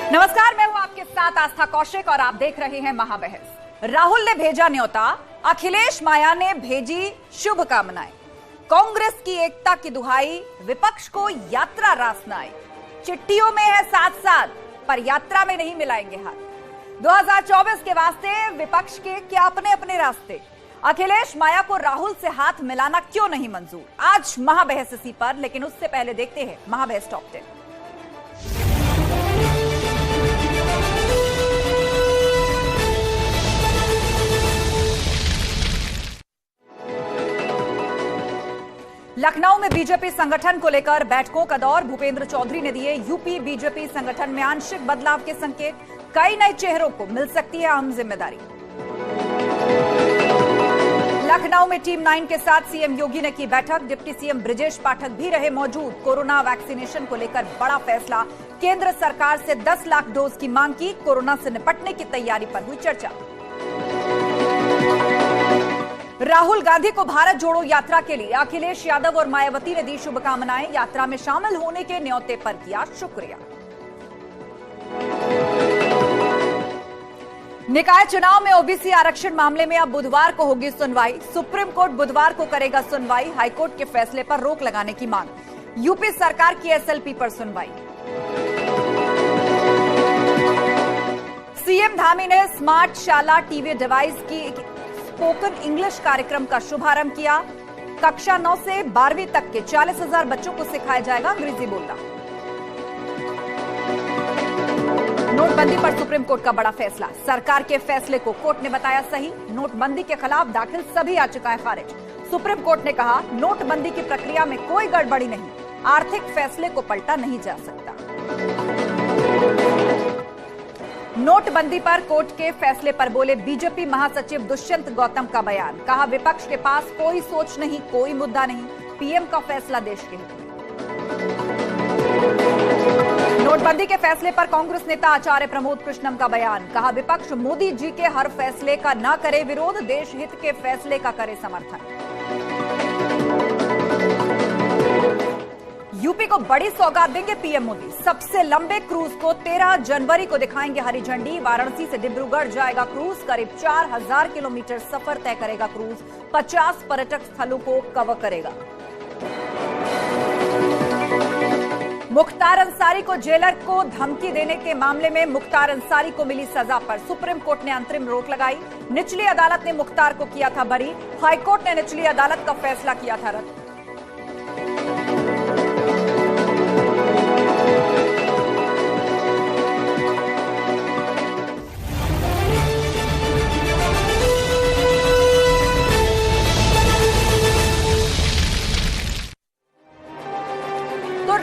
नमस्कार, मैं हूं आपके साथ आस्था कौशिक और आप देख रहे हैं महाबहस। राहुल ने भेजा न्योता, अखिलेश माया ने भेजी शुभकामनाएं। कांग्रेस की एकता की दुहाई, विपक्ष को यात्रा रास न आई। चिट्ठियों में है साथ साथ, पर यात्रा में नहीं मिलाएंगे हाथ। 2024 के वास्ते विपक्ष के क्या अपने अपने रास्ते। अखिलेश माया को राहुल से हाथ मिलाना क्यों नहीं मंजूर, आज महाबहस इसी पर। लेकिन उससे पहले देखते हैं महाबहस टॉप 10। लखनऊ में बीजेपी संगठन को लेकर बैठकों का दौर। भूपेंद्र चौधरी ने दिए यूपी बीजेपी संगठन में आंशिक बदलाव के संकेत। कई नए चेहरों को मिल सकती है अहम जिम्मेदारी। लखनऊ में टीम 9 के साथ सीएम योगी ने की बैठक। डिप्टी सीएम ब्रिजेश पाठक भी रहे मौजूद। कोरोना वैक्सीनेशन को लेकर बड़ा फैसला। केंद्र सरकार से 10 लाख डोज की मांग की। कोरोना से निपटने की तैयारी पर हुई चर्चा। राहुल गांधी को भारत जोड़ो यात्रा के लिए अखिलेश यादव और मायावती ने दी शुभकामनाएं। यात्रा में शामिल होने के न्योते पर किया शुक्रिया। निकाय चुनाव में ओबीसी आरक्षण मामले में अब बुधवार को होगी सुनवाई। सुप्रीम कोर्ट बुधवार को करेगा सुनवाई। हाईकोर्ट के फैसले पर रोक लगाने की मांग। यूपी सरकार की एसएलपी पर सुनवाई। सीएम धामी ने स्मार्ट शाला टीवी डिवाइस की स्पोकन इंग्लिश कार्यक्रम का शुभारंभ किया। कक्षा 9 से 12वीं तक के 40,000 बच्चों को सिखाया जाएगा अंग्रेजी बोलना। नोटबंदी पर सुप्रीम कोर्ट का बड़ा फैसला। सरकार के फैसले को कोर्ट ने बताया सही। नोटबंदी के खिलाफ दाखिल सभी याचिकाएं खारिज। सुप्रीम कोर्ट ने कहा, नोटबंदी की प्रक्रिया में कोई गड़बड़ी नहीं। आर्थिक फैसले को पलटा नहीं जा सकता। नोटबंदी पर कोर्ट के फैसले पर बोले बीजेपी महासचिव दुष्यंत गौतम का बयान। कहा, विपक्ष के पास कोई सोच नहीं, कोई मुद्दा नहीं। पीएम का फैसला देश के हित में। नोटबंदी के फैसले पर कांग्रेस नेता आचार्य प्रमोद कृष्णम का बयान। कहा, विपक्ष मोदी जी के हर फैसले का न करे विरोध, देश हित के फैसले का करे समर्थन। यूपी को बड़ी सौगात देंगे पीएम मोदी। सबसे लंबे क्रूज को 13 जनवरी को दिखाएंगे हरी झंडी। वाराणसी से डिब्रूगढ़ जाएगा क्रूज। करीब 4000 किलोमीटर सफर तय करेगा क्रूज। 50 पर्यटक स्थलों को कवर करेगा। मुख्तार अंसारी को जेलर को धमकी देने के मामले में मुख्तार अंसारी को मिली सजा पर सुप्रीम कोर्ट ने अंतरिम रोक लगाई। निचली अदालत ने मुख्तार को किया था बरी। हाईकोर्ट ने निचली अदालत का फैसला किया था रद्द।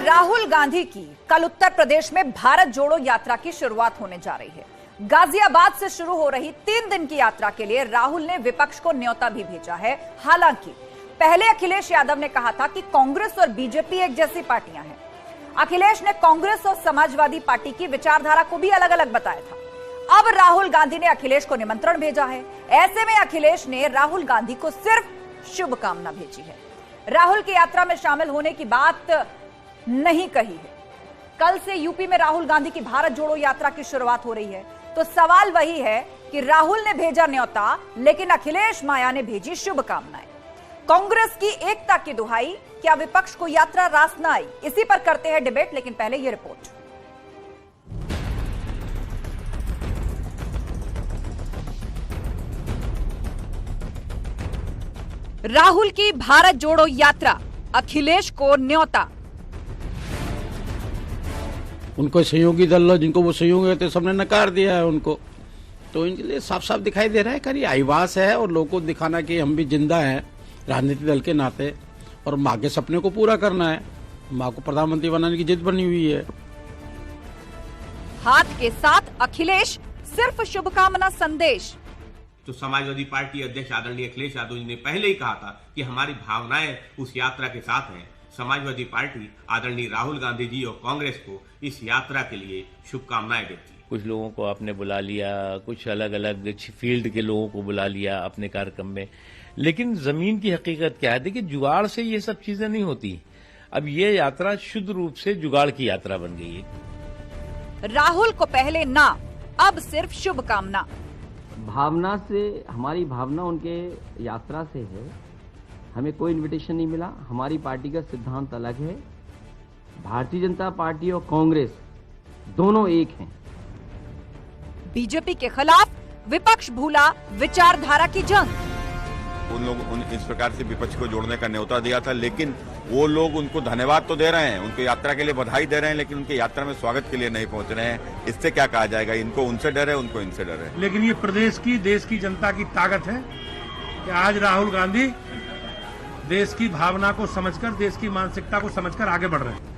राहुल गांधी की कल उत्तर प्रदेश में भारत जोड़ो यात्रा की शुरुआत होने जा रही है। गाजियाबाद से शुरू हो रही 3 दिन की यात्रा के लिए राहुल ने विपक्ष को न्योता भी भेजा है। हालांकि पहले अखिलेश यादव ने कहा था कि कांग्रेस और बीजेपी एक जैसी पार्टियां हैं। अखिलेश ने कांग्रेस और समाजवादी पार्टी की विचारधारा को भी अलग अलग बताया था। अब राहुल गांधी ने अखिलेश को निमंत्रण भेजा है। ऐसे में अखिलेश ने राहुल गांधी को सिर्फ शुभकामना भेजी है। राहुल की यात्रा में शामिल होने की बात नहीं कही है। कल से यूपी में राहुल गांधी की भारत जोड़ो यात्रा की शुरुआत हो रही है। तो सवाल वही है कि राहुल ने भेजा न्योता, लेकिन अखिलेश माया ने भेजी शुभकामनाएं। कांग्रेस की एकता की दुहाई, क्या विपक्ष को यात्रा रास न आई? इसी पर करते हैं डिबेट, लेकिन पहले यह रिपोर्ट। राहुल की भारत जोड़ो यात्रा, अखिलेश को न्योता। उनको सहयोगी दल जिनको वो सहयोगी होते सबने नकार दिया है उनको। तो इनके लिए साफ साफ दिखाई दे रहा है कि आईवास है और लोगों को दिखाना कि हम भी जिंदा हैं राजनीतिक दल के नाते, और माँ के सपने को पूरा करना है। माँ को प्रधानमंत्री बनाने की जिद बनी हुई है। हाथ के साथ अखिलेश सिर्फ शुभकामना संदेश। तो समाजवादी पार्टी अध्यक्ष आदरणीय अखिलेश यादव जी ने पहले ही कहा था कि हमारी भावनाएं उस यात्रा के साथ हैं। समाजवादी पार्टी आदरणीय राहुल गांधी जी और कांग्रेस को इस यात्रा के लिए शुभकामनाएं देती है। कुछ लोगों को आपने बुला लिया, कुछ अलग अलग फील्ड के लोगों को बुला लिया अपने कार्यक्रम में, लेकिन जमीन की हकीकत क्या है? देखिए, जुगाड़ से ये सब चीजें नहीं होती। अब ये यात्रा शुद्ध रूप से जुगाड़ की यात्रा बन गई है। राहुल को पहले ना, अब सिर्फ शुभकामना। भावना से, हमारी भावना उनके यात्रा से है। हमें कोई इनविटेशन नहीं मिला। हमारी पार्टी का सिद्धांत अलग है। भारतीय जनता पार्टी और कांग्रेस दोनों एक हैं। बीजेपी के खिलाफ विपक्ष भूला विचारधारा की जंग। इस प्रकार से विपक्ष को जोड़ने का न्योता दिया था, लेकिन वो लोग उनको धन्यवाद तो दे रहे हैं, उनकी यात्रा के लिए बधाई दे रहे हैं, लेकिन उनकी यात्रा में स्वागत के लिए नहीं पहुंच रहे हैं। इससे क्या कहा जाएगा? इनको उनसे डर है, उनको इनसे डर है। लेकिन ये प्रदेश की, देश की जनता की ताकत है कि आज राहुल गांधी देश की भावना को समझकर, देश की मानसिकता को समझकर आगे बढ़ रहे हैं।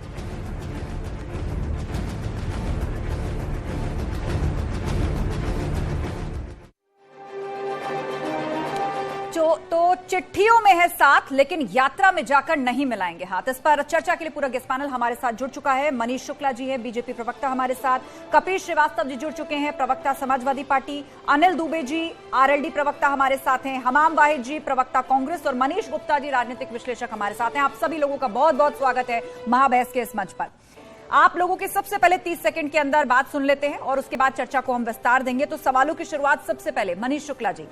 तो चिट्ठियों में है साथ, लेकिन यात्रा में जाकर नहीं मिलाएंगे हाथ। इस पर चर्चा के लिए पूरा गेस्ट पैनल हमारे साथ जुड़ चुका है। मनीष शुक्ला जी है, बीजेपी प्रवक्ता हमारे साथ। कपिल श्रीवास्तव जी जुड़ चुके हैं, प्रवक्ता समाजवादी पार्टी। अनिल दुबे जी आरएलडी प्रवक्ता हमारे साथ हैं। हमाम वाहिद जी प्रवक्ता कांग्रेस और मनीष गुप्ता जी राजनीतिक विश्लेषक हमारे साथ हैं। आप सभी लोगों का बहुत बहुत स्वागत है महाबहस के इस मंच पर। आप लोगों की सबसे पहले 30 सेकंड के अंदर बात सुन लेते हैं और उसके बाद चर्चा को हम विस्तार देंगे। तो सवालों की शुरुआत सबसे पहले मनीष शुक्ला जी।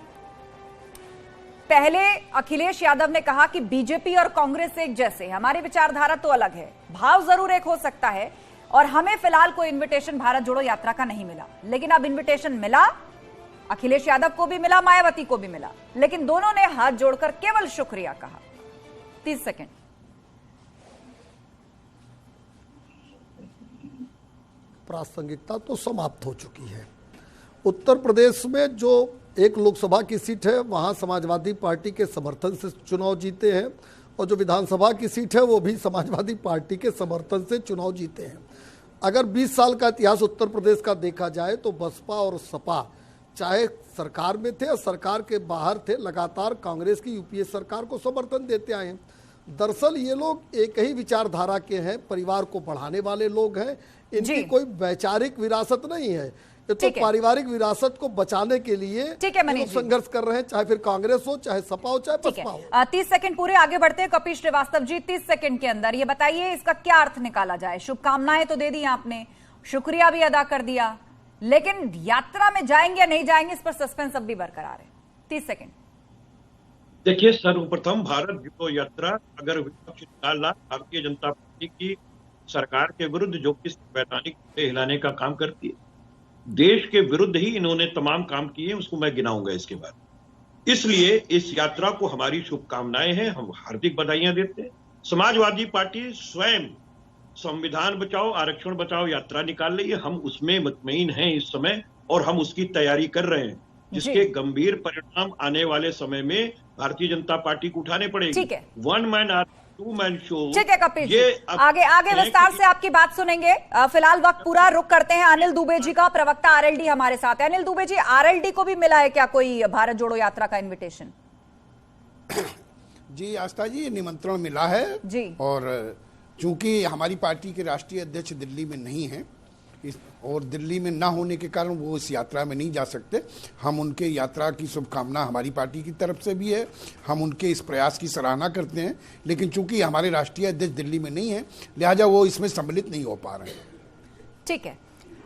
पहले अखिलेश यादव ने कहा कि बीजेपी और कांग्रेस एक जैसे, हमारी विचारधारा तो अलग है, भाव जरूर एक हो सकता है और हमें फिलहाल कोई इनविटेशन भारत जोड़ो यात्रा का नहीं मिला। लेकिन अब इनविटेशन मिला, अखिलेश यादव को भी मिला, मायावती को भी मिला, लेकिन दोनों ने हाथ जोड़कर केवल शुक्रिया कहा। 30 सेकंड। प्रासंगिकता तो समाप्त हो चुकी है। उत्तर प्रदेश में जो एक लोकसभा की सीट है वहां समाजवादी पार्टी के समर्थन से चुनाव जीते हैं और जो विधानसभा की सीट है वो भी समाजवादी पार्टी के समर्थन से चुनाव जीते हैं। अगर 20 साल का इतिहास उत्तर प्रदेश का देखा जाए तो बसपा और सपा चाहे सरकार में थे या सरकार के बाहर थे, लगातार कांग्रेस की यूपीए सरकार को समर्थन देते आए हैं। दरअसल ये लोग एक ही विचारधारा के हैं, परिवार को बढ़ाने वाले लोग हैं। इनकी कोई वैचारिक विरासत नहीं है, तो पारिवारिक विरासत को बचाने के लिए संघर्ष कर रहे हैं, चाहे फिर कांग्रेस हो, चाहे सपा हो, चाहे बसपा हो। 30 सेकंड पूरे आगे बढ़ते हैं। कपिल श्रीवास्तव जी 30 सेकंड के अंदर ये बताइए इसका क्या अर्थ निकाला जाए। शुभकामनाएं तो दे दी आपने, शुक्रिया भी अदा कर दिया, लेकिन यात्रा में जाएंगे या नहीं जाएंगे इस पर सस्पेंस अब भी बरकरार है। 30 सेकंड। देखिए, सर्वप्रथम भारत जोड़ो यात्रा अगर विपक्ष निकाला भारतीय जनता पार्टी की सरकार के विरुद्ध जो कि संवैधानिक हिलाने का काम करती है, देश के विरुद्ध ही इन्होंने तमाम काम किए, उसको मैं गिनाऊंगा इसके बाद। इसलिए इस यात्रा को हमारी शुभकामनाएं हैं, हम हार्दिक बधाइयां देते हैं। समाजवादी पार्टी स्वयं संविधान बचाओ आरक्षण बचाओ यात्रा निकाल रही है, हम उसमें मुतमईन हैं इस समय और हम उसकी तैयारी कर रहे हैं, जिसके गंभीर परिणाम आने वाले समय में भारतीय जनता पार्टी को उठाने पड़ेंगे। One man army two man show. ठीक है कपिल जी, आगे विस्तार से आपकी बात सुनेंगे। फिलहाल वक्त पूरा रुक करते हैं। अनिल दुबे जी का, प्रवक्ता आरएलडी हमारे साथ है। अनिल दुबे जी, आरएलडी को भी मिला है क्या कोई भारत जोड़ो यात्रा का इनविटेशन? जी आस्था जी, निमंत्रण मिला है जी, और चूंकि हमारी पार्टी के राष्ट्रीय अध्यक्ष दिल्ली में नहीं है और दिल्ली में ना होने के कारण वो इस यात्रा में नहीं जा सकते, हम उनके यात्रा की शुभकामना हमारी पार्टी की तरफ से भी है, हम उनके इस प्रयास की सराहना करते हैं। लेकिन चूंकि हमारे राष्ट्रीय अध्यक्ष दिल्ली में नहीं है, लिहाजा वो इसमें सम्मिलित नहीं हो पा रहे हैं। ठीक है,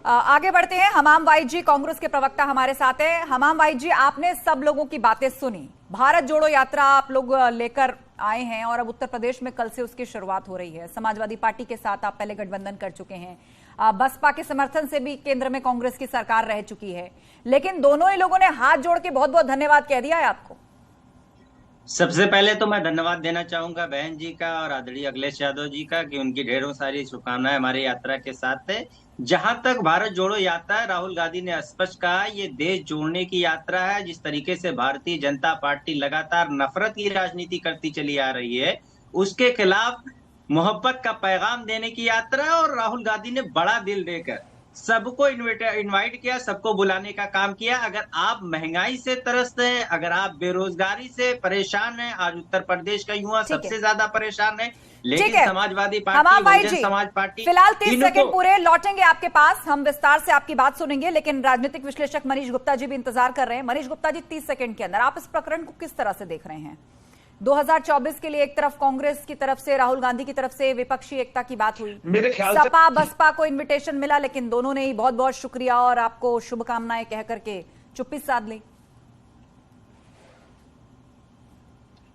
आगे बढ़ते हैं। हमाम वाहिद जी कांग्रेस के प्रवक्ता हमारे साथ है। हमाम वाहिद जी, आपने सब लोगों की बातें सुनी, भारत जोड़ो यात्रा आप लोग लेकर आए हैं और अब उत्तर प्रदेश में कल से उसकी शुरुआत हो रही है। समाजवादी पार्टी के साथ आप पहले गठबंधन कर चुके हैं, बसपा के समर्थन से भी केंद्र में कांग्रेस की सरकार रह चुकी है, लेकिन दोनों ही लोगों ने हाथ जोड़ के बहुत बहुत धन्यवाद कह दिया है आपको। सबसे पहले तो मैं धन्यवाद देना चाहूंगा बहन जी का और आदरणीय अखिलेश यादव जी का कि उनकी ढेरों सारी शुभकामनाएं हमारी यात्रा के साथ है। जहां तक भारत जोड़ो यात्रा है, राहुल गांधी ने स्पष्ट कहा ये देश जोड़ने की यात्रा है। जिस तरीके से भारतीय जनता पार्टी लगातार नफरत की राजनीति करती चली आ रही है, उसके खिलाफ मोहब्बत का पैगाम देने की यात्रा है और राहुल गांधी ने बड़ा दिल देकर सबको इनवाइट किया, सबको बुलाने का काम किया। अगर आप महंगाई से त्रस्त हैं, अगर आप बेरोजगारी से परेशान हैं, आज उत्तर प्रदेश का युवा सबसे ज्यादा परेशान है, लेकिन समाजवादी पार्टी, बहुजन समाज पार्टी। फिलहाल 30 सेकंड पूरे, लौटेंगे आपके पास, हम विस्तार से आपकी बात सुनेंगे, लेकिन राजनीतिक विश्लेषक मनीष गुप्ता जी भी इंतजार कर रहे हैं। मनीष गुप्ता जी, 30 सेकंड के अंदर आप इस प्रकरण को किस तरह से देख रहे हैं? 2024 के लिए एक तरफ कांग्रेस की तरफ से, राहुल गांधी की तरफ से विपक्षी एकता की बात हुई, मेरे ख्याल से सपा बसपा को इनविटेशन मिला, लेकिन दोनों ने ही बहुत बहुत शुक्रिया और आपको शुभकामनाएं कह करके चुप्पी साध ली।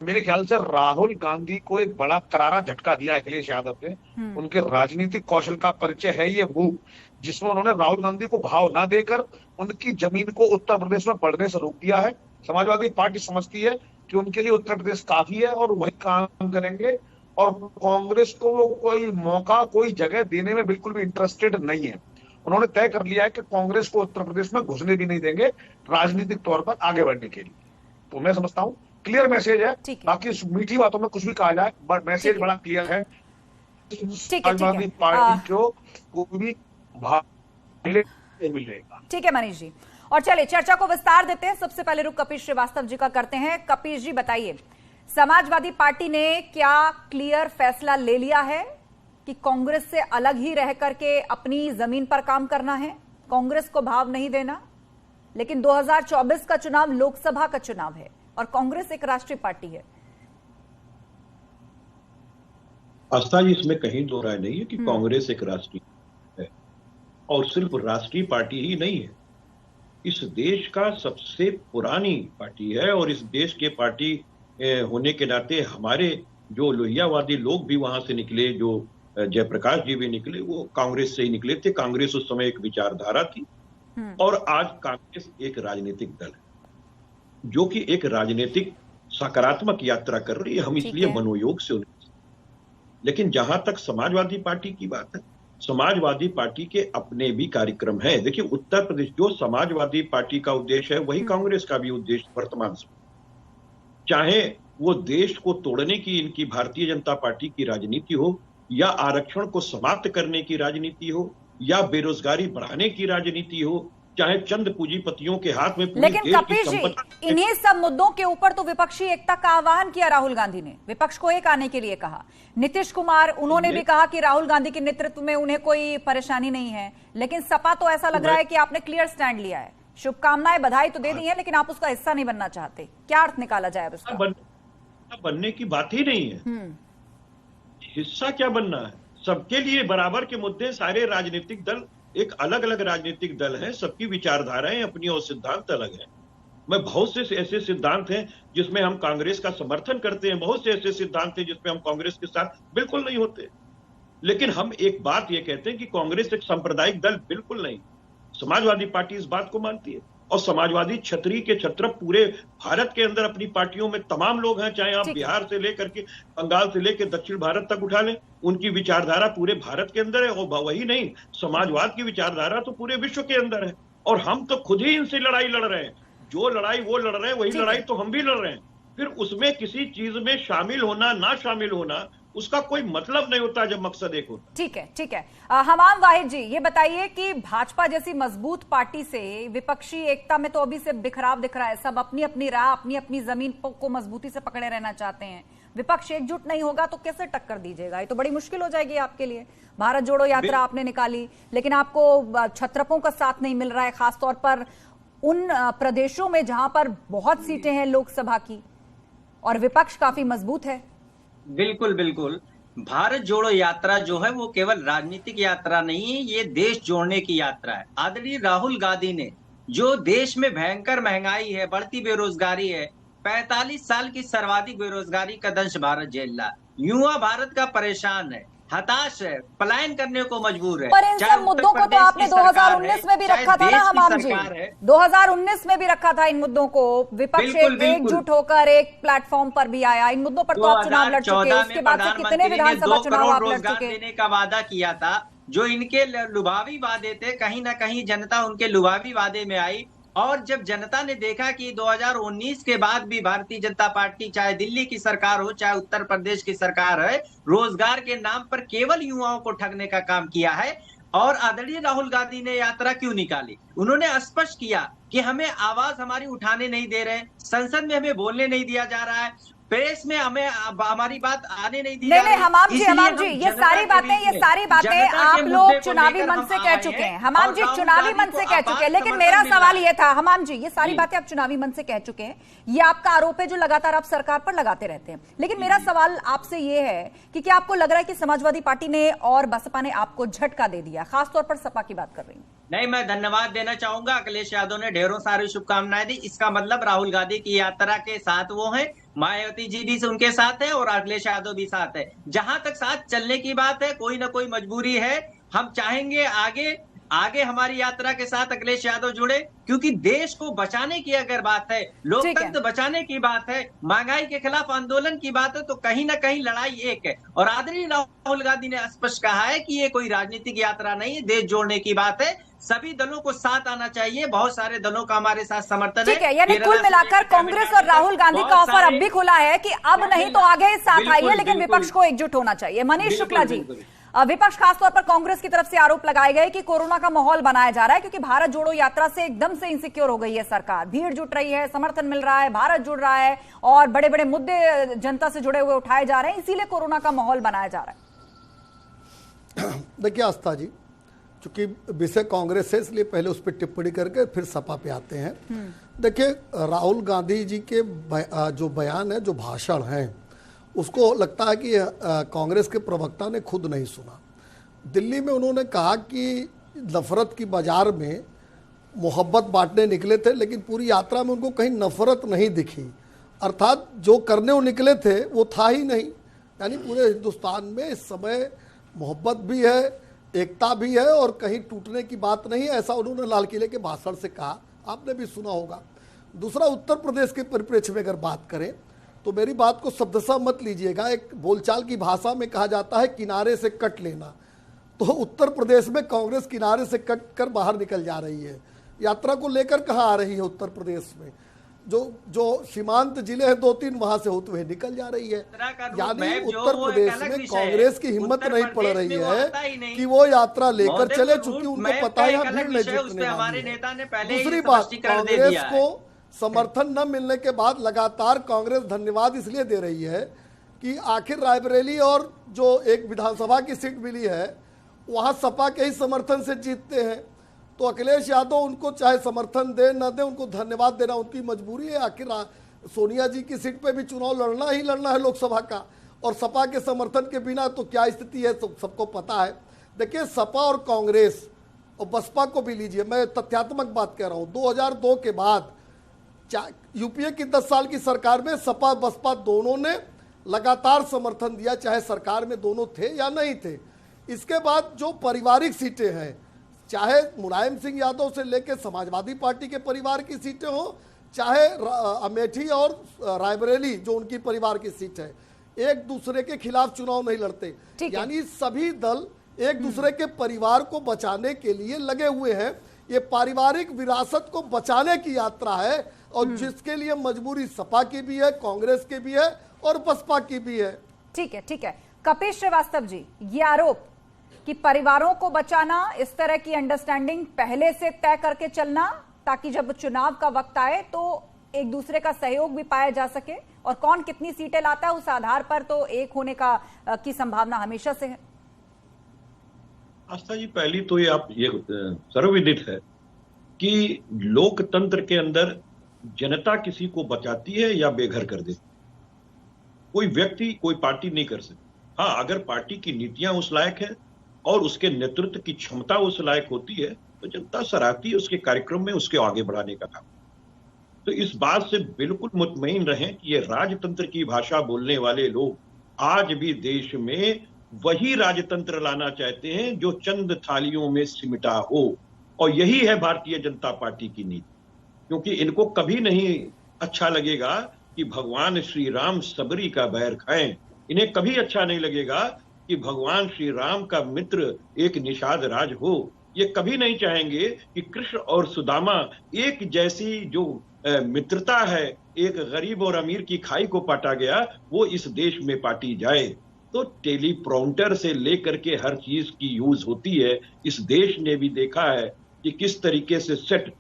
मेरे ख्याल से राहुल गांधी को एक बड़ा करारा झटका दिया अखिलेश यादव ने। उनके राजनीतिक कौशल का परिचय है ये मूव, जिसमें उन्होंने राहुल गांधी को भाव ना देकर उनकी जमीन को उत्तर प्रदेश में बढ़ने से रोक दिया है। समाजवादी पार्टी समझती है कि उनके लिए उत्तर प्रदेश काफी है और वही काम करेंगे, और कांग्रेस को वो कोई मौका, कोई जगह देने में बिल्कुल भी इंटरेस्टेड नहीं है। उन्होंने तय कर लिया है कि कांग्रेस को उत्तर प्रदेश में घुसने भी नहीं देंगे राजनीतिक तौर पर आगे बढ़ने के लिए। तो मैं समझता हूँ क्लियर मैसेज है। बाकी मीठी बातों में कुछ भी कहा जाए, बट मैसेज बड़ा क्लियर है। समाजवादी पार्टी को कोई भी मिलेगा। ठीक है मनीष जी, और चलिए चर्चा को विस्तार देते हैं। सबसे पहले रुख कपिल श्रीवास्तव जी का करते हैं। कपिल जी बताइए, समाजवादी पार्टी ने क्या क्लियर फैसला ले लिया है कि कांग्रेस से अलग ही रह करके अपनी जमीन पर काम करना है, कांग्रेस को भाव नहीं देना? लेकिन 2024 का चुनाव लोकसभा का चुनाव है और कांग्रेस एक राष्ट्रीय पार्टी है। आस्था जी, इसमें कहीं दो राय नहीं है कि कांग्रेस एक राष्ट्रीय है, और सिर्फ राष्ट्रीय पार्टी ही नहीं है, इस देश का सबसे पुरानी पार्टी है। और इस देश के पार्टी होने के नाते हमारे जो लोहियावादी लोग भी वहां से निकले, जो जयप्रकाश जी भी निकले, वो कांग्रेस से ही निकले थे। कांग्रेस उस समय एक विचारधारा थी, और आज कांग्रेस एक राजनीतिक दल है जो कि एक राजनीतिक सकारात्मक यात्रा कर रही है। हम इसलिए मनोयोग से लेकिन जहां तक समाजवादी पार्टी की बात है, समाजवादी पार्टी के अपने भी कार्यक्रम हैं। देखिए, उत्तर प्रदेश जो समाजवादी पार्टी का उद्देश्य है वही कांग्रेस का भी उद्देश्य वर्तमान समय, चाहे वो देश को तोड़ने की इनकी भारतीय जनता पार्टी की राजनीति हो, या आरक्षण को समाप्त करने की राजनीति हो, या बेरोजगारी बढ़ाने की राजनीति हो, चाहे चंद पूंजीपतियों के हाथ में। लेकिन कपिल जी, इन्हीं सब मुद्दों के ऊपर तो विपक्षी एकता का आह्वान किया राहुल गांधी ने, विपक्ष को एक आने के लिए कहा। नीतीश कुमार, उन्होंने भी कहा कि राहुल गांधी के नेतृत्व में उन्हें कोई परेशानी नहीं है। लेकिन सपा तो ऐसा लग रहा है कि आपने क्लियर स्टैंड लिया है, शुभकामनाएं बधाई तो दे दी है, लेकिन आप उसका हिस्सा नहीं बनना चाहते। क्या अर्थ निकाला जाए अब इसका? बनने की बात ही नहीं है, हिस्सा क्या बनना है। सबके लिए बराबर के मुद्दे, सारे राजनीतिक दल एक अलग अलग राजनीतिक दल हैं, सबकी विचारधाराएं अपनी और सिद्धांत अलग हैं। मैं बहुत से ऐसे सिद्धांत हैं जिसमें हम कांग्रेस का समर्थन करते हैं, बहुत से ऐसे सिद्धांत हैं जिसमें हम कांग्रेस के साथ बिल्कुल नहीं होते। लेकिन हम एक बात ये कहते हैं कि कांग्रेस एक सांप्रदायिक दल बिल्कुल नहीं। समाजवादी पार्टी इस बात को मानती है, और समाजवादी छतरी के छत्रप पूरे भारत के अंदर अपनी पार्टियों में तमाम लोग हैं, चाहे आप बिहार से लेकर के बंगाल से लेकर दक्षिण भारत तक उठा लें, उनकी विचारधारा पूरे भारत के अंदर है। और वही नहीं, समाजवाद की विचारधारा तो पूरे विश्व के अंदर है, और हम तो खुद ही इनसे लड़ाई लड़ रहे हैं। जो लड़ाई वो लड़ रहे हैं, वही लड़ाई तो हम भी लड़ रहे हैं। फिर उसमें किसी चीज में शामिल होना ना शामिल होना, उसका कोई मतलब नहीं होता जब मकसद एक होता। ठीक है, ठीक है। हमाम वाहिद जी, ये बताइए कि भाजपा जैसी मजबूत पार्टी से विपक्षी एकता में तो अभी से बिखराव दिख रहा है। सब अपनी अपनी राह, अपनी अपनी जमीन को मजबूती से पकड़े रहना चाहते हैं। विपक्ष एकजुट नहीं होगा तो कैसे टक्कर दीजिएगा? ये तो बड़ी मुश्किल हो जाएगी आपके लिए। भारत जोड़ो यात्रा आपने निकाली, लेकिन आपको छत्रपों का साथ नहीं मिल रहा है, खासतौर पर उन प्रदेशों में जहां पर बहुत सीटें हैं लोकसभा की, और विपक्ष काफी मजबूत है। बिल्कुल बिल्कुल, भारत जोड़ो यात्रा जो है वो केवल राजनीतिक यात्रा नहीं है, ये देश जोड़ने की यात्रा है। आदरणीय राहुल गांधी ने जो देश में भयंकर महंगाई है, बढ़ती बेरोजगारी है, 45 साल की सर्वाधिक बेरोजगारी का दंश भारत झेल रहा, युवा भारत का परेशान है, हताश है, पलायन करने को मजबूर है। पर इन सब मुद्दों को तो आपने 2019 में भी रखा था ना हमाम जी, 2019 में भी रखा था इन मुद्दों को। विपक्ष एकजुट होकर एक प्लेटफॉर्म पर भी आया। इन मुद्दों पर तो आप चुनाव लड़ चुके हैं, उसके बाद से कितने विधानसभा चुनाव आप लड़ चुके हैं। देने का वादा किया था, जो इनके लुभावी वादे थे, कहीं ना कहीं जनता उनके लुभावी वादे में आई। और जब जनता ने देखा कि 2019 के बाद भी भारतीय जनता पार्टी, चाहे दिल्ली की सरकार हो चाहे उत्तर प्रदेश की सरकार है, रोजगार के नाम पर केवल युवाओं को ठगने का काम किया है। और आदरणीय राहुल गांधी ने यात्रा क्यों निकाली? उन्होंने स्पष्ट किया कि हमें आवाज हमारी उठाने नहीं दे रहे, संसद में हमें बोलने नहीं दिया जा रहा है, प्रेस में हमें हमारी बात आने नहीं दी। नहीं, हमाम जी, ये सारी बातें आप लोग चुनावी मंच से कह चुके हैं। हमाम जी चुनावी मंच से कह चुके हैं, लेकिन मेरा सवाल ये था, हमाम जी ये सारी बातें आप चुनावी मंच से कह चुके हैं, ये आपका आरोप है जो लगातार आप सरकार पर लगाते रहते हैं। लेकिन मेरा सवाल आपसे ये है कि क्या आपको लग रहा है कि समाजवादी पार्टी ने और बसपा ने आपको झटका दे दिया? खासतौर पर सपा की बात कर रही हूँ। नहीं, मैं धन्यवाद देना चाहूंगा। अखिलेश यादव ने ढेरों सारी शुभकामनाएं दी। इसका मतलब राहुल गांधी की यात्रा के साथ वो हैं, मायावती जी भी उनके साथ है और अखिलेश यादव भी साथ है। जहां तक साथ चलने की बात है, कोई ना कोई मजबूरी है। हम चाहेंगे आगे हमारी यात्रा के साथ अखिलेश यादव जुड़े, क्योंकि देश को बचाने की अगर बात है, लोकतंत्र बचाने की बात है, महंगाई के खिलाफ आंदोलन की बात है, तो कहीं ना कहीं लड़ाई एक है। और आदरणीय राहुल गांधी ने स्पष्ट कहा है कि ये कोई राजनीतिक यात्रा नहीं है, देश जोड़ने की बात है। सभी दलों को साथ आना चाहिए। बहुत सारे दलों का हमारे साथ समर्थन है। यानी कुल मिलाकर कांग्रेस और राहुल गांधी का ऑफर अब भी खुला है कि अब नहीं तो आगे साथ आइए, लेकिन विपक्ष को एकजुट होना चाहिए। मनीष शुक्ला जी, विपक्ष खासतौर पर कांग्रेस की तरफ से आरोप लगाए गए कि कोरोना का माहौल बनाया जा रहा है, क्योंकि भारत जोड़ो यात्रा से एकदम से इनसिक्योर हो गई है सरकार। भीड़ जुट रही है, समर्थन मिल रहा है, भारत जुड़ रहा है और बड़े बड़े मुद्दे जनता से जुड़े हुए उठाए जा रहे हैं, इसीलिए कोरोना का माहौल बनाया जा रहा है। देखिए आस्था जी, चूंकि विषय कांग्रेस है इसलिए पहले उस पर टिप्पणी करके फिर सपा पे आते हैं। देखिए राहुल गांधी जी के जो बयान है, जो भाषण है, उसको लगता है कि कांग्रेस के प्रवक्ता ने खुद नहीं सुना। दिल्ली में उन्होंने कहा कि नफरत की बाजार में मोहब्बत बांटने निकले थे, लेकिन पूरी यात्रा में उनको कहीं नफरत नहीं दिखी। अर्थात जो करने वो निकले थे वो था ही नहीं। यानी पूरे हिंदुस्तान में इस समय मोहब्बत भी है, एकता भी है और कहीं टूटने की बात नहीं है, ऐसा उन्होंने लाल किले के भाषण से कहा, आपने भी सुना होगा। दूसरा, उत्तर प्रदेश के परिप्रेक्ष्य में अगर बात करें तो मेरी बात को शब्दशः मत लीजिएगा। एक बोलचाल की भाषा में कहा जाता है किनारे से कट लेना, तो उत्तर प्रदेश में कांग्रेस किनारे से कट कर बाहर निकल जा रही है। यात्रा को लेकर कहाँ आ रही है उत्तर प्रदेश में? जो सीमांत जिले हैं 2-3 वहां से होते हुए निकल जा रही है। यानी उत्तर प्रदेश में कांग्रेस की हिम्मत नहीं पड़ रही है कि वो यात्रा लेकर चले, चूंकि उनको पता है भीड़ नहीं जुटने वाली है। दूसरी बात, कांग्रेस को समर्थन न मिलने के बाद लगातार कांग्रेस धन्यवाद इसलिए दे रही है कि आखिर रायबरेली और जो एक विधानसभा की सीट मिली है वहां सपा के ही समर्थन से जीतते हैं। तो अखिलेश यादव उनको चाहे समर्थन दे न दे, उनको धन्यवाद देना उनकी मजबूरी है। आखिर सोनिया जी की सीट पे भी चुनाव लड़ना ही लड़ना है लोकसभा का, और सपा के समर्थन के बिना तो क्या स्थिति है तो सबको पता है। देखिए सपा और कांग्रेस और बसपा को भी लीजिए, मैं तथ्यात्मक बात कह रहा हूँ, 2002 के बाद यूपीए की 10 साल की सरकार में सपा बसपा दोनों ने लगातार समर्थन दिया, चाहे सरकार में दोनों थे या नहीं थे। इसके बाद जो पारिवारिक सीटें हैं, चाहे मुलायम सिंह यादव से लेकर समाजवादी पार्टी के परिवार की सीटें हो, चाहे अमेठी और रायबरेली जो उनकी परिवार की सीट है, एक दूसरे के खिलाफ चुनाव नहीं लड़ते। यानी सभी दल एक दूसरे के परिवार को बचाने के लिए लगे हुए हैं। ये पारिवारिक विरासत को बचाने की यात्रा है और जिसके लिए मजबूरी सपा की भी है, कांग्रेस की भी है और बसपा की भी है। ठीक है। कपिल श्रीवास्तव जी, ये आरोप कि परिवारों को बचाना, इस तरह की अंडरस्टैंडिंग पहले से तय करके चलना ताकि जब चुनाव का वक्त आए तो एक दूसरे का सहयोग भी पाया जा सके, और कौन कितनी सीटें लाता है उस आधार पर तो एक होने की संभावना हमेशा से है। आस्था जी, पहली तो ये सर्वविदित है कि लोकतंत्र के अंदर जनता किसी को बचाती है या बेघर कर देती, कोई व्यक्ति कोई पार्टी नहीं कर सकती। हाँ, अगर पार्टी की नीतियां उस लायक है और उसके नेतृत्व की क्षमता उस लायक होती है तो जनता सराहती है उसके कार्यक्रम में उसके आगे बढ़ाने का काम। तो इस बात से बिल्कुल मुतमईन रहें कि ये राजतंत्र की भाषा बोलने वाले लोग आज भी देश में वही राजतंत्र लाना चाहते हैं जो चंद थालियों में सिमटा हो, और यही है भारतीय जनता पार्टी की नीति। क्योंकि इनको कभी नहीं अच्छा लगेगा कि भगवान श्री राम सबरी का बैर खाएं, इन्हें कभी अच्छा नहीं लगेगा कि भगवान श्री राम का मित्र एक निषाद राज हो। ये कभी नहीं चाहेंगे कि कृष्ण और सुदामा एक जैसी जो मित्रता है, एक गरीब और अमीर की खाई को पाटा गया, वो इस देश में पाटी जाए। तो टेलीप्रॉम्प्टर से लेकर के हर चीज की यूज होती है। इस देश ने भी देखा है कि किस तरीके से सेट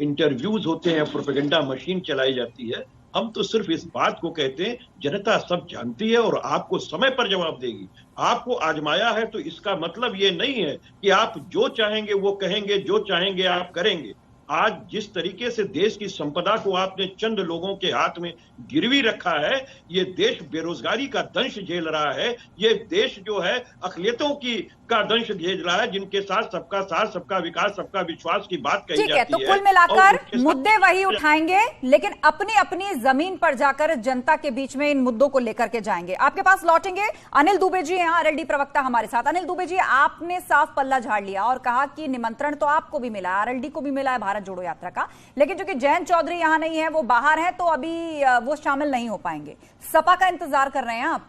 इंटरव्यूज होते हैं, प्रोपेगेंडा मशीन चलाई जाती है। हम तो सिर्फ इस बात को कहते हैं, जनता सब जानती है और आपको समय पर जवाब देगी। आपको आजमाया है तो इसका मतलब ये नहीं है कि आप जो चाहेंगे वो कहेंगे, जो चाहेंगे आप करेंगे। आज जिस तरीके से देश की संपदा को आपने चंद लोगों के हाथ में गिरवी रखा है, ये देश बेरोजगारी का दंश झेल रहा है, ये देश जो है अक़लियतों का दंश झेल रहा है, जिनके साथ सबका विकास, सबका विश्वास की बात कही जाती है। तो कुल मिलाकर मुद्दे वही उठाएंगे, लेकिन अपनी अपनी जमीन पर जाकर जनता के बीच में इन मुद्दों को लेकर के जाएंगे। आपके पास लौटेंगे। अनिल दुबे जी हैं, आरएलडी प्रवक्ता हमारे साथ। अनिल दुबे जी, आपने साफ पल्ला झाड़ लिया और कहा कि निमंत्रण तो आपको भी मिला, आरएलडी को भी मिला है भारत जोड़ो यात्रा का, लेकिन चूंकि जयंत चौधरी यहां नहीं है, वो बाहर हैं, तो अभी वो शामिल नहीं हो पाएंगे। सपा का इंतजार कर रहे हैं आप?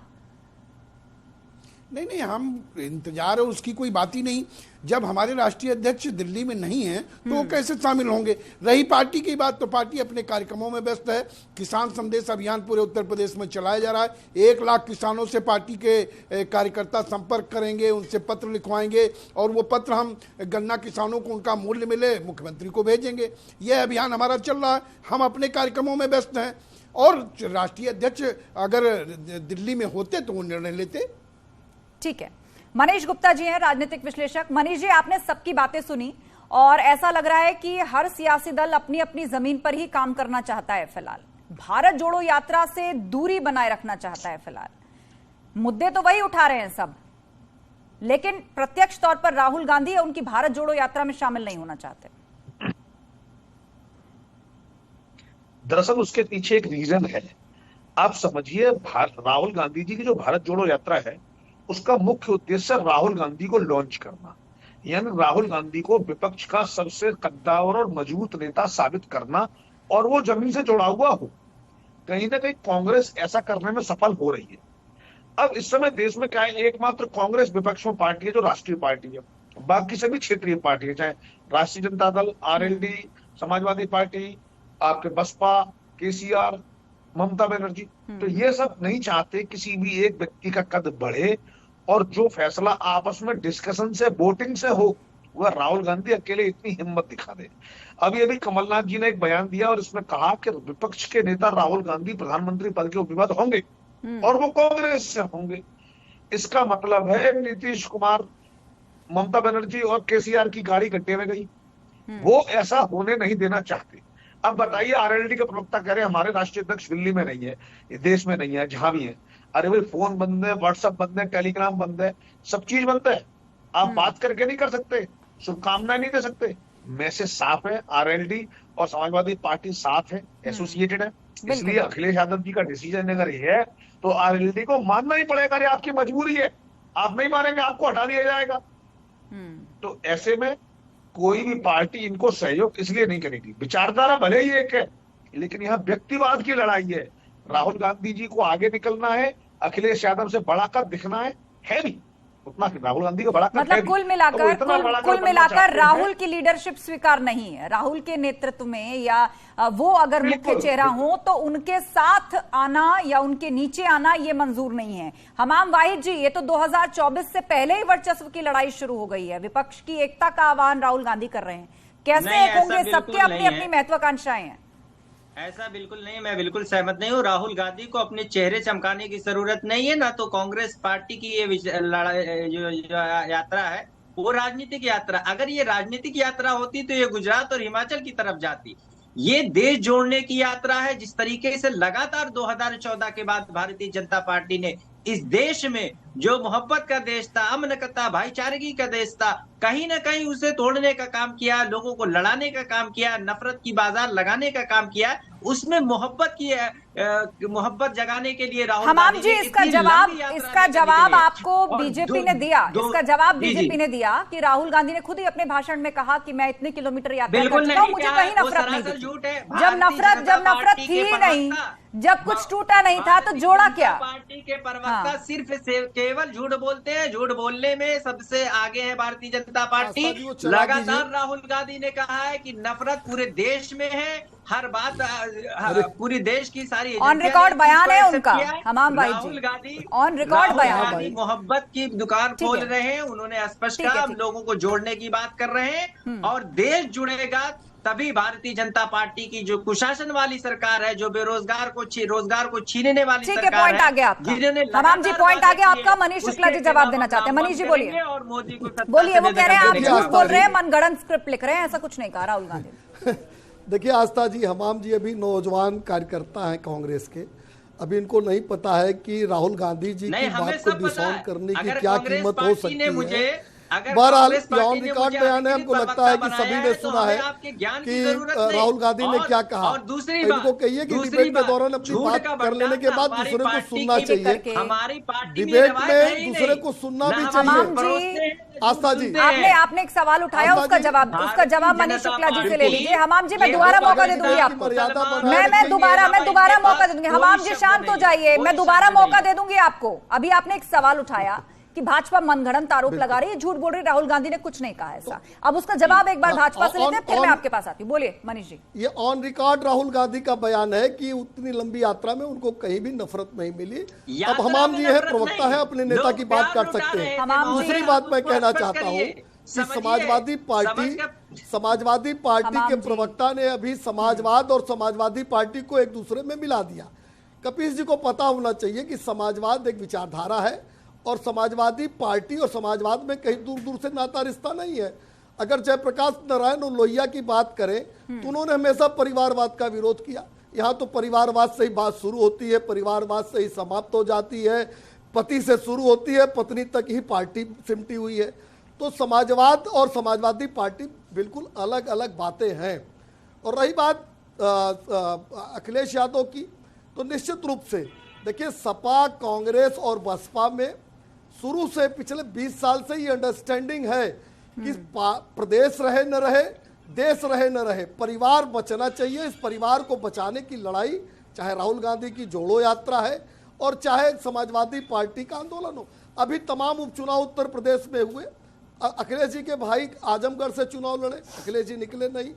नहीं, हम इंतजार है उसकी कोई बात ही नहीं। जब हमारे राष्ट्रीय अध्यक्ष दिल्ली में नहीं है तो वो कैसे शामिल होंगे? रही पार्टी की बात, तो पार्टी अपने कार्यक्रमों में व्यस्त है। किसान संदेश अभियान पूरे उत्तर प्रदेश में चलाया जा रहा है। 1 लाख किसानों से पार्टी के कार्यकर्ता संपर्क करेंगे, उनसे पत्र लिखवाएंगे और वो पत्र हम गन्ना किसानों को उनका मूल्य मिले मुख्यमंत्री को भेजेंगे। यह अभियान हमारा चल रहा है। हम अपने कार्यक्रमों में व्यस्त हैं और राष्ट्रीय अध्यक्ष अगर दिल्ली में होते तो वो निर्णय लेते। ठीक है, मनीष गुप्ता जी हैं, राजनीतिक विश्लेषक। मनीष जी, आपने सबकी बातें सुनी और ऐसा लग रहा है कि हर सियासी दल अपनी अपनी जमीन पर ही काम करना चाहता है। फिलहाल भारत जोड़ो यात्रा से दूरी बनाए रखना चाहता है। फिलहाल मुद्दे तो वही उठा रहे हैं सब, लेकिन प्रत्यक्ष तौर पर राहुल गांधी उनकी भारत जोड़ो यात्रा में शामिल नहीं होना चाहते। दरअसल उसके पीछे एक रीजन है। आप समझिए, राहुल गांधी जी की जो भारत जोड़ो यात्रा है उसका मुख्य उद्देश्य राहुल गांधी को लॉन्च करना, यानी राहुल गांधी को विपक्ष का सबसे कद्दावर और मजबूत नेता साबित करना और वो जमीन से जुड़ा हुआ हो। कहीं ना कहीं कांग्रेस ऐसा करने में सफल हो रही है। अब इस समय देश में क्या है, एकमात्र कांग्रेस विपक्ष में पार्टी है जो राष्ट्रीय पार्टी है। बाकी सभी क्षेत्रीय पार्टी है, चाहे राष्ट्रीय जनता दल, आरएलडी, समाजवादी पार्टी, आपके बसपा, केसीआर, ममता बनर्जी, तो ये सब नहीं चाहते किसी भी एक व्यक्ति का कद बढ़े और जो फैसला आपस में डिस्कशन से, वोटिंग से हो, वह राहुल गांधी अकेले इतनी हिम्मत दिखा दे। अभी कमलनाथ जी ने एक बयान दिया और इसमें कहा कि विपक्ष के नेता राहुल गांधी प्रधानमंत्री पद के उम्मीदवार होंगे और वो कांग्रेस से होंगे। इसका मतलब है नीतीश कुमार, ममता बनर्जी और केसीआर की गाड़ी गड्ढे में गई। वो ऐसा होने नहीं देना चाहते। अब बताइए, आरएलडी के प्रवक्ता कह रहे हैं हमारे राष्ट्रीय अध्यक्ष दिल्ली में नहीं है, देश में नहीं है, जहां भी है। अरे भाई, फोन बंद है, व्हाट्सएप बंद है, टेलीग्राम बंद है, सब चीज बंद है। आप बात करके नहीं कर सकते, शुभकामनाएं नहीं दे सकते। मैसेज साफ है, आरएलडी और समाजवादी पार्टी साथ है, एसोसिएटेड है। इसलिए अखिलेश यादव जी का डिसीजन अगर ये है तो आरएलडी को मानना ही पड़ेगा। ये आपकी मजबूरी है, आप नहीं मानेंगे आपको हटा दिया जाएगा। तो ऐसे में कोई भी पार्टी इनको सहयोग इसलिए नहीं करेगी। विचारधारा भले ही एक है, लेकिन यहाँ व्यक्तिवाद की लड़ाई है। राहुल गांधी जी को आगे निकलना है, अखिलेश यादव से बड़ा कर दिखना है भी उतना राहुल गांधी का बड़ा कर मतलब कुल मिलाकर राहुल की लीडरशिप स्वीकार नहीं है। राहुल के नेतृत्व में या वो अगर मुख्य चेहरा हो तो उनके साथ आना या उनके नीचे आना ये मंजूर नहीं है। हमाम वाहिद जी, ये तो 2024 से पहले ही वर्चस्व की लड़ाई शुरू हो गई है। विपक्ष की एकता का आह्वान राहुल गांधी कर रहे हैं, कैसे एक होंगे? सबके अपनी अपनी महत्वाकांक्षाएं हैं। ऐसा बिल्कुल नहीं है, मैं बिल्कुल सहमत नहीं हूँ। राहुल गांधी को अपने चेहरे चमकाने की जरूरत नहीं है, ना तो कांग्रेस पार्टी की ये जो यात्रा है वो राजनीतिक यात्रा। अगर ये राजनीतिक यात्रा होती तो ये गुजरात और हिमाचल की तरफ जाती। ये देश जोड़ने की यात्रा है। जिस तरीके से लगातार 2014 के बाद भारतीय जनता पार्टी ने इस देश में जो मोहब्बत का देश था, अमन का, भाईचारगी का देश था, कहीं ना कहीं उसे तोड़ने का काम किया, लोगों को लड़ाने का काम किया, नफरत की बाजार लगाने का काम किया। उसमें मोहब्बत जगाने के लिए राहुल हमाम जी, इसका जवाब आपको बीजेपी ने दिया। इसका जवाब बीजेपी ने दिया कि राहुल गांधी ने खुद ही अपने भाषण में कहा कि मैं इतने किलोमीटर यात्रा कर चुका हूं, मुझे कहीं नफरत नहीं थी। जब नफरत थी ही नहीं, जब कुछ टूटा नहीं था तो जोड़ा क्या? पार्टी के प्रवक्ता सिर्फ केवल झूठ बोलते हैं। झूठ बोलने में सबसे आगे है भारतीय जनता पार्टी। लगातार राहुल गांधी ने कहा है कि नफरत पूरे देश में है, हर बात पूरी देश की सारी ऑन रिकॉर्ड बयान है उनका। हमाम भाई राहुल गांधी ऑन रिकॉर्ड बयान, मोहब्बत की दुकान खोल रहे हैं। उन्होंने स्पष्ट कहा हम लोगों को जोड़ने की बात कर रहे हैं और देश जुड़ेगा तभी भारतीय जनता पार्टी की जो कुशासन वाली सरकार है, जो बेरोजगार को रोजगार को छीनने वाली सरकार है, पॉइंट आ गया आपका। तमाम जी पॉइंट आ गया आपका। मनीष शुक्ला जी जवाब देना चाहते हैं। मनीष जी बोलिए। और मोदी को बोलिए। वो कह रहे हैं आप झूठ बोल रहे हैं, मनगढ़ंत स्क्रिप्ट लिख रहे हैं, ऐसा कुछ नहीं कहा राहुल गांधी। देखिए आस्था जी, हमाम जी अभी नौजवान कार्यकर्ता हैं कांग्रेस के, अभी इनको नहीं पता है कि राहुल गांधी जी की बात को डिसऑन करने की क्या कीमत हो सकती है। बहरहाल ऑन रिकॉर्ड बयान है, हमको लगता है कि सभी ने सुना है कि राहुल गांधी ने क्या कहा। इनको कहिए कि डिबेट के दौरान अपनी बात कर लेने के बाद दूसरे को सुनना चाहिए। डिबेट में दूसरे को सुनना भी चाहिए। आस्था जी, आपने एक सवाल उठाया, उसका जवाब मनीष शुक्ला जी से ले लीजिए। हमाम जी, मैं दोबारा मौका दे दूंगी आपको। मैं दोबारा मौका दे दूंगी। हमाम जी शांत हो जाइए, मैं दोबारा मौका दे दूंगी आपको। अभी आपने एक सवाल उठाया कि भाजपा मनगढ़ंत आरोप लगा रही है, झूठ बोल रही, राहुल गांधी ने कुछ नहीं कहा ऐसा। अब उसका जवाब एक बार भाजपा से लेते हैं, फिर मैं आपके पास आती हूँ। बोलिए मनीष जी। ये ऑन रिकॉर्ड राहुल गांधी का बयान है कि उतनी लंबी यात्रा में उनको कहीं भी नफरत नहीं मिली। अब हमाम जी है, प्रवक्ता है, अपने नेता की बात कर सकते हैं। दूसरी बात मैं कहना चाहता हूँ कि समाजवादी पार्टी के प्रवक्ता ने अभी समाजवाद और समाजवादी पार्टी को एक दूसरे में मिला दिया। कपिल जी को पता होना चाहिए कि समाजवाद एक विचारधारा है और समाजवादी पार्टी और समाजवाद में कहीं दूर दूर से नाता रिश्ता नहीं है। अगर जयप्रकाश नारायण और लोहिया की बात करें तो उन्होंने हमेशा परिवारवाद का विरोध किया। यहाँ तो परिवारवाद से ही बात शुरू होती है, परिवारवाद से ही समाप्त हो जाती है, पति से शुरू होती है, पत्नी तक ही पार्टी सिमटी हुई है। तो समाजवाद और समाजवादी पार्टी बिल्कुल अलग अलग बातें हैं। और रही बात अखिलेश यादव की, तो निश्चित रूप से देखिए सपा, कांग्रेस और बसपा में शुरू से पिछले 20 साल से ये अंडरस्टैंडिंग है कि प्रदेश रहे न रहे, देश रहे न रहे, परिवार बचना चाहिए। इस परिवार को बचाने की लड़ाई चाहे राहुल गांधी की जोड़ो यात्रा है और चाहे समाजवादी पार्टी का आंदोलन हो। अभी तमाम उपचुनाव उत्तर प्रदेश में हुए। अखिलेश जी के भाई आजमगढ़ से चुनाव लड़े, अखिलेश जी निकले नहीं।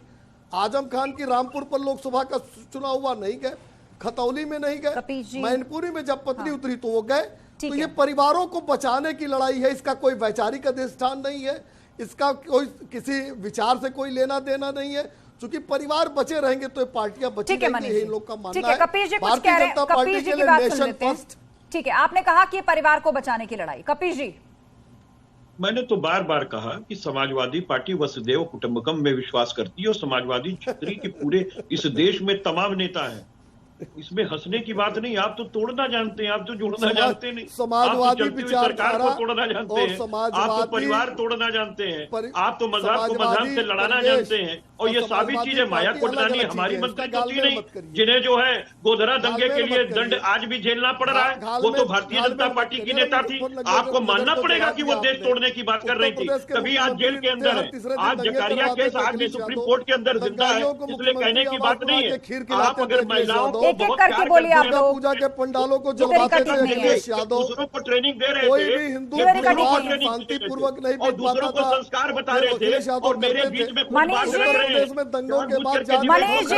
आजम खान की रामपुर पर लोकसभा का चुनाव हुआ, नहीं गए। खतौली में नहीं गए। मैनपुरी में जब पत्नी उतरी तो वो गए। तो ये परिवारों को बचाने की लड़ाई है। इसका कोई वैचारिक अधिष्ठान नहीं है, इसका कोई किसी विचार से कोई लेना देना नहीं है। क्योंकि परिवार बचे रहेंगे तो पार्टियां बची रहेंगी, इन लोग का मानना है। भारतीय जनता पार्टी के लिए नेशन फर्स्ट। ठीक है, आपने कहा कि परिवार को बचाने की लड़ाई। कपिल जी, मैंने तो बार बार कहा कि समाजवादी पार्टी वसुदेव कुटुंबकम में विश्वास करती है और समाजवादी छत्री के पूरे इस देश में तमाम नेता हैं। इसमें हंसने की बात नहीं। आप तो तोड़ना जानते हैं, आप तो जोड़ना जानते नहीं। समाजवादी आप तो सरकार को तोड़ना जानते हैं, आप तो परिवार तोड़ना जानते हैं, आप तो मजहब को मजहब से लड़ाना जानते हैं। और ये साबित चीजें माया कोटरानी हमारी मंत्री होती नहीं, जिन्हें जो है गोधरा दंगे के लिए दंड आज भी झेलना पड़ रहा है। वो तो भारतीय जनता पार्टी की नेता थी। आपको मानना पड़ेगा कि वो देश तोड़ने की बात कर रही थी, तभी आज जेल के अंदर है। आज जकारिया केस आज भी सुप्रीम कोर्ट के अंदर जिंदा है, इसलिए कहने की बात नहीं है। आप अगर महिलाओं को एक एक करके बोलिए आप लोग। पूजा के पंडालों को जलवाते थे अखिलेश यादव, दूसरों को ट्रेनिंग दे रहे कोई थे, भी हिंदू शांतिपूर्वक नहीं और दूसरों को संस्कार बता रहे थे और मेरे बीच में में दंगों के बाद मनीष जी,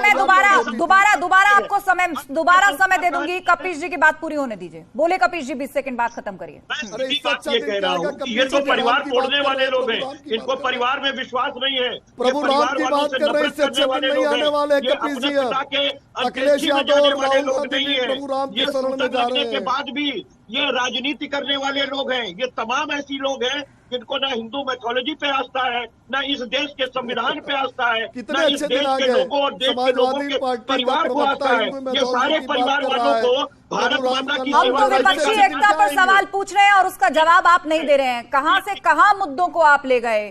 मैं दोबारा आपको समय दे दूंगी। कपिल जी की बात पूरी होने दीजिए। बोले कपिल जी, 20 सेकंड बात खत्म करिए। ये कह रहा हूँ ये तो परिवार तोड़ने वाले लोग हैं, इनको परिवार में विश्वास नहीं है। प्रभु राम की बात कर रहे हैं, इससे अच्छे दिन नहीं आने वाले कपिल जी। अखिलेश यादव और राहुल गांधी प्रभु राम के शरण में जा रहे हैं। के बाद भी ये राजनीति करने वाले लोग हैं। ये तमाम ऐसी लोग हैं जिनको ना हिंदू मैथोलॉजी पे आस्था है, ना इस देश के संविधान पे आस्था है, कितने अच्छे दिन आ गए। समाजवादी पार्टी का प्रवक्ता है, ये सारे परिवार वालों को भारत माता की हम तो विपक्षी एकता पर सवाल पूछ रहे हैं और उसका जवाब आप नहीं दे रहे हैं। कहां से कहां मुद्दों को आप ले गए।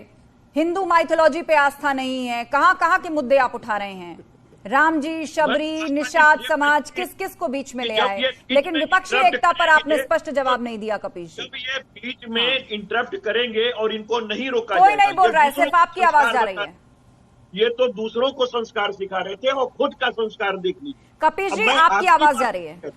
हिंदू माइथोलॉजी पे आस्था नहीं है, कहां के मुद्दे आप उठा रहे हैं। राम जी, शबरी, निषाद समाज, किस किस को बीच में ले आए। लेकिन विपक्षी एकता पर आपने स्पष्ट जवाब नहीं दिया कपिल जी। जब ये बीच में इंटरप्ट करेंगे और इनको नहीं रोका कोई नहीं बोल रहा है, सिर्फ आपकी आवाज जा रही है। ये तो दूसरों को संस्कार सिखा रहे थे और खुद का संस्कार देख लीजिए। कपिल जी, आपकी आवाज जा रही है।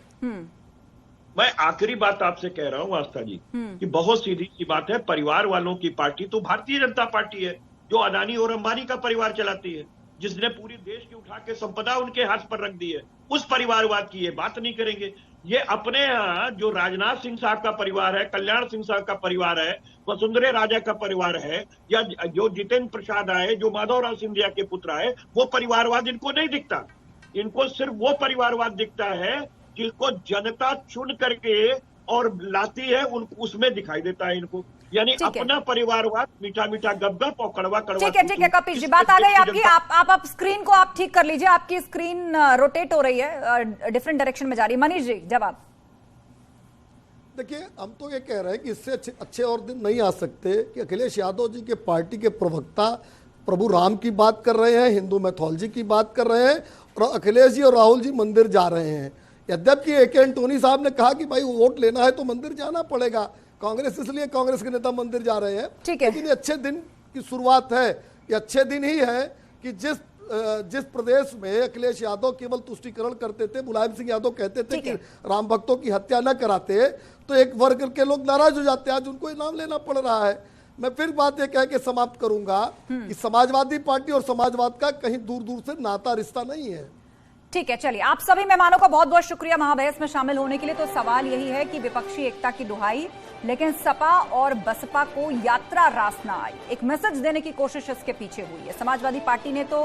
मैं आखिरी बात आपसे कह रहा हूँ आस्था जी कि बहुत सीधी सी बात है। परिवार वालों की पार्टी तो भारतीय जनता पार्टी है, जो अदानी और अंबानी का परिवार चलाती है, जिसने पूरी देश की उठा के संपदा उनके हाथ पर रख दी है। उस परिवारवाद की ये बात नहीं करेंगे। ये अपने यहाँ जो राजनाथ सिंह साहब का परिवार है, कल्याण सिंह साहब का परिवार है, वसुंधरा राजा का परिवार है, या जो जितेंद्र प्रसाद आए, जो माधवराव सिंधिया के पुत्र आए, वो परिवारवाद इनको नहीं दिखता। इनको सिर्फ वो परिवारवाद दिखता है जिसको जनता चुन करके और लाती है, उसमें दिखाई देता है इनको। यानी अपना परिवारवाद मीठा मीठा गप और कड़वा कड़वा। ठीक है कपिल जी, बात आ गई आपकी। आप स्क्रीन को आप ठीक कर लीजिए, आपकी स्क्रीन रोटेट हो रही है, डिफरेंट डायरेक्शन में जा रही है। मनीष जी जवाब। देखिए, हम तो ये कह रहे हैं कि इससे अच्छे और दिन नहीं आ सकते कि अखिलेश यादव जी के पार्टी के प्रवक्ता प्रभु राम की बात कर रहे हैं, हिंदू मैथोलॉजी की बात कर रहे हैं, और अखिलेश जी और राहुल जी मंदिर जा रहे हैं। यद्यपि ए.के. एंटोनी साहब ने कहा कि भाई वोट लेना है तो मंदिर जाना पड़ेगा, कांग्रेस इसलिए कांग्रेस के नेता मंदिर जा रहे हैं। लेकिन ये अच्छे दिन की शुरुआत है, ये अच्छे दिन ही है कि जिस प्रदेश में अखिलेश यादव केवल तुष्टीकरण करते थे, मुलायम सिंह यादव कहते थे कि राम भक्तों की हत्या न कराते, तो एक वर्ग के लोग नाराज हो जाते। आज उनको इनाम लेना पड़ रहा है। मैं फिर बात ये कह के समाप्त करूंगा कि समाजवादी पार्टी और समाजवाद का कहीं दूर दूर से नाता रिश्ता नहीं है। ठीक है, चलिए, आप सभी मेहमानों का बहुत बहुत शुक्रिया महाबहस में शामिल होने के लिए। तो सवाल यही है कि विपक्षी एकता की दुहाई, लेकिन सपा और बसपा को यात्रा रास ना आई, एक मैसेज देने की कोशिश इसके पीछे हुई है। समाजवादी पार्टी ने तो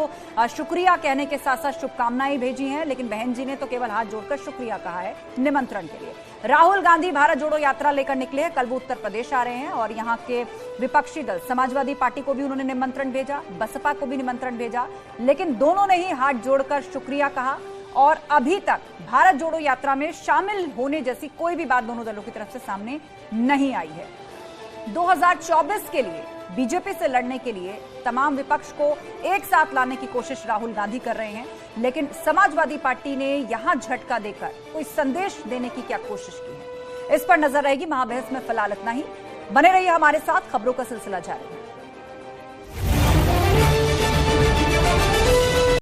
शुक्रिया कहने के साथ साथ शुभकामनाएं भेजी हैं, लेकिन बहन जी ने तो केवल हाथ जोड़कर शुक्रिया कहा है निमंत्रण के लिए। राहुल गांधी भारत जोड़ो यात्रा लेकर निकले हैं, कल वो उत्तर प्रदेश आ रहे हैं, और यहाँ के विपक्षी दल समाजवादी पार्टी को भी उन्होंने निमंत्रण भेजा, बसपा को भी निमंत्रण भेजा, लेकिन दोनों ने ही हाथ जोड़कर शुक्रिया कहा। और अभी तक भारत जोड़ो यात्रा में शामिल होने जैसी कोई भी बात दोनों दलों की तरफ से सामने नहीं आई है। 2024 के लिए बीजेपी से लड़ने के लिए तमाम विपक्ष को एक साथ लाने की कोशिश राहुल गांधी कर रहे हैं, लेकिन समाजवादी पार्टी ने यहां झटका देकर कोई संदेश देने की क्या कोशिश की है, इस पर नजर रहेगी महाबहस में। फिलहाल इतना ही। बने रहिए हमारे साथ, खबरों का सिलसिला जारी है।